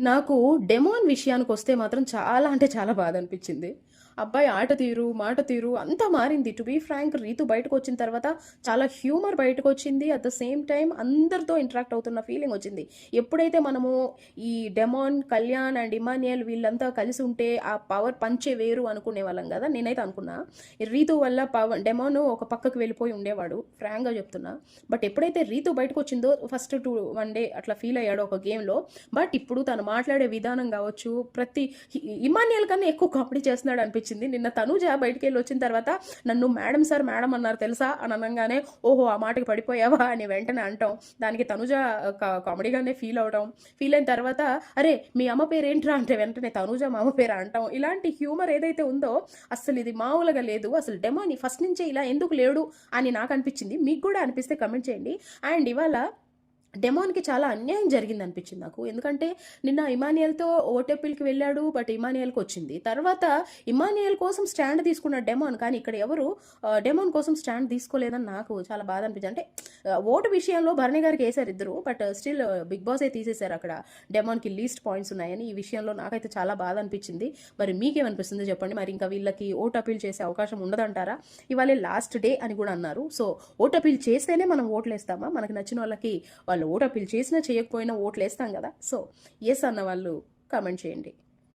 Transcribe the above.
నాకు డెమోన్ విషయానికొస్తే మాత్రం చాలా అంటే చాలా బాధ అనిపించింది. అబ్బాయి ఆట తీరు, మాట తీరు అంతా మారింది. టు బీ ఫ్రాంక్ రీతు బయటకొచ్చిన తర్వాత చాలా హ్యూమర్ బయటకొచ్చింది. అట్ ద సేమ్ టైమ్ అందరితో ఇంటరాక్ట్ అవుతున్న ఫీలింగ్ వచ్చింది. ఎప్పుడైతే మనము ఈ డెమాన్, కళ్యాణ్ అండ్ ఇమాన్యుయల్ వీళ్ళంతా కలిసి ఉంటే ఆ పవర్ పంచే వేరు అనుకునే వాళ్ళం కదా. నేనైతే అనుకున్నా ఈ రీతు వల్ల డెమాన్ ఒక పక్కకు వెళ్ళిపోయి ఉండేవాడు, ఫ్రాంక్గా చెప్తున్నా. బట్ ఎప్పుడైతే రీతు బయటకు వచ్చిందో ఫస్ట్ 1 డే అట్లా ఫీల్ అయ్యాడు ఒక గేమ్లో. బట్ ఇప్పుడు తను మాట్లాడే విధానం కావచ్చు, ప్రతి ఇమాన్యుయల్ కన్నా ఎక్కువ కామెడీ చేస్తున్నాడు అనిపించింది. నిన్న తనుజ బయటికి వెళ్ళి వచ్చిన తర్వాత నన్ను మేడం సార్ మేడం అన్నారు తెలుసా అని అనగానే ఓహో ఆ మాటకి పడిపోయావా అని వెంటనే అంటాం. దానికి తనుజ కామెడీగానే ఫీల్ అవడం. ఫీల్ అయిన తర్వాత అరే మీ అమ్మ పేరు ఏంట్రా అంటే వెంటనే తనుజ మా అమ్మ పేరు అంటాం. ఇలాంటి హ్యూమర్ ఏదైతే ఉందో అసలు ఇది మామూలుగా లేదు. అసలు డెమోని ఫస్ట్ నుంచే ఇలా ఎందుకు లేడు అని నాకు అనిపించింది. మీకు కూడా అనిపిస్తే కమెంట్ చేయండి. అండ్ ఇవాళ డెమోన్కి చాలా అన్యాయం జరిగింది అనిపించింది నాకు. ఎందుకంటే నిన్న ఇమాన్యుయల్తో ఓటేపిల్కి వెళ్ళాడు, బట్ ఇమాన్యుయల్కి వచ్చింది. తర్వాత ఇమాన్యుయల్ కోసం స్టాండ్ తీసుకున్న డెమోన్, కానీ ఇక్కడ ఎవరు డెమోన్ కోసం స్టాండ్ తీసుకోలేదని నాకు చాలా బాధ అనిపించింది. అంటే ఓటు విషయంలో భరణి గారికి వేశారు ఇద్దరు, బట్ స్టిల్ బిగ్ బాసే తీసేశారు అక్కడ డెమోన్కి లీస్ట్ పాయింట్స్ ఉన్నాయని. ఈ విషయంలో నాకైతే చాలా బాధ అనిపించింది. మరి మీకేమనిపిస్తుందో చెప్పండి. మరి ఇంకా వీళ్ళకి ఓటు అపీల్ చేసే అవకాశం ఉండదంటారా? ఇవాళ లాస్ట్ డే అని కూడా అన్నారు. సో ఓటు అపీల్ చేస్తేనే మనం ఓట్లు వేస్తామా? మనకు నచ్చిన వాళ్ళకి వాళ్ళు ఓటు అప్పీల్ చేసినా చేయకపోయినా ఓట్లు వేస్తాం కదా. సో ఎస్ అన్న వాళ్ళు కామెంట్ చేయండి.